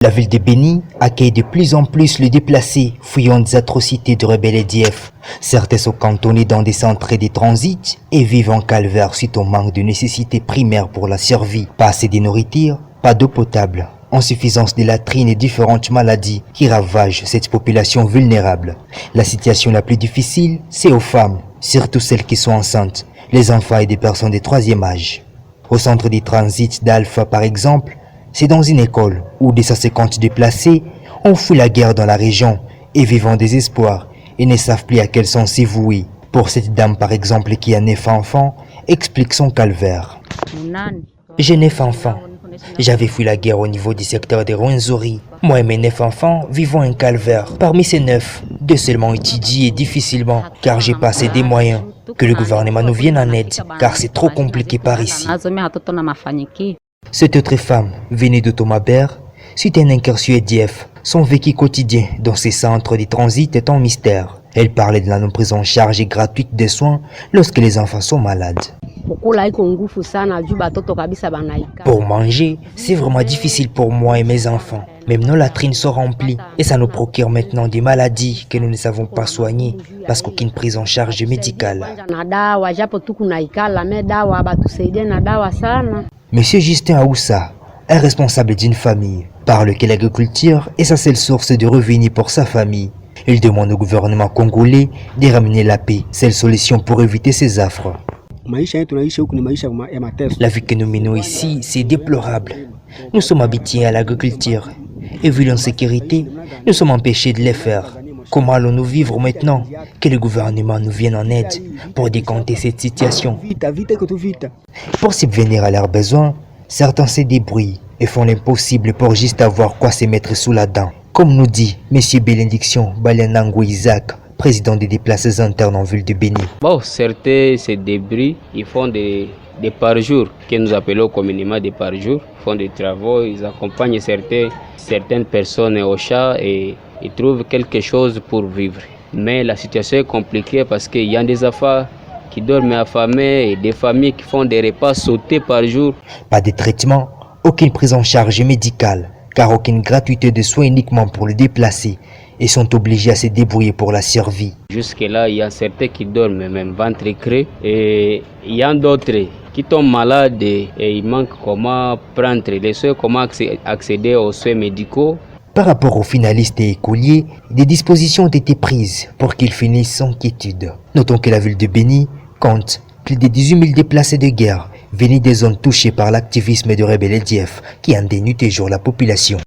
La ville de Béni accueille de plus en plus les déplacés fuyant des atrocités de rebelles EDF. Certains sont cantonnés dans des centres de transit et vivent en calvaire suite au manque de nécessités primaires pour la survie. Pas assez de nourriture, pas d'eau potable, insuffisance de latrines et différentes maladies qui ravagent cette population vulnérable. La situation la plus difficile, c'est aux femmes, surtout celles qui sont enceintes, les enfants et des personnes de troisième âge. Au centre de transit d'Alpha par exemple, c'est dans une école où des 150 déplacés ont fui la guerre dans la région et vivent en désespoir et ne savent plus à quel sens s'y vouer. Pour cette dame par exemple qui a 9 enfants, explique son calvaire. J'ai 9 enfants. J'avais fui la guerre au niveau du secteur de Rwenzori. Moi et mes 9 enfants vivons un calvaire. Parmi ces 9, 2 seulement étudient difficilement car j'ai pas assez des moyens. Que le gouvernement nous vienne en aide car c'est trop compliqué par ici. Cette autre femme, venue de Tomabert, suite à un incursion EDF, son vécu quotidien dans ces centres de transit est un mystère. Elle parlait de la non-prise en charge gratuite des soins lorsque les enfants sont malades. Pour manger, c'est vraiment difficile pour moi et mes enfants. Même nos latrines sont remplies et ça nous procure maintenant des maladies que nous ne savons pas soigner parce qu'aucune prise en charge médicale. Monsieur Justin Aoussa est responsable d'une famille, parle que l'agriculture est sa seule source de revenus pour sa famille. Il demande au gouvernement congolais de ramener la paix, seule solution pour éviter ces affres. La vie que nous menons ici, c'est déplorable. Nous sommes habitués à l'agriculture et vu l'insécurité, nous sommes empêchés de les faire. Comment allons-nous vivre maintenant que le gouvernement nous vienne en aide pour décanter cette situation? Pour subvenir à leurs besoins, certains se débrouillent et font l'impossible pour juste avoir quoi se mettre sous la dent. Comme nous dit M. Bénédiction Balianango Isaac, président des déplacés internes en ville de Béni. Bon, certains se débrouillent, ils font des par-jour, que nous appelons communément des par-jour, font des travaux, ils accompagnent certaines personnes au chat et ils trouvent quelque chose pour vivre. Mais la situation est compliquée parce qu'il y a des enfants qui dorment affamés et des familles qui font des repas sautés par jour. Pas de traitement, aucune prise en charge médicale, car aucune gratuité de soins uniquement pour les déplacés et sont obligés à se débrouiller pour la survie. Jusque-là, il y a certains qui dorment même ventre creux et il y a d'autres qui tombent malades et il manque comment prendre les soins, comment accéder aux soins médicaux. Par rapport aux finalistes et écoliers, des dispositions ont été prises pour qu'ils finissent sans quiétude. Notons que la ville de Béni compte plus de 18 000 déplacés de guerre venus des zones touchées par l'activisme de rebelles EDF qui endeuillent toujours la population.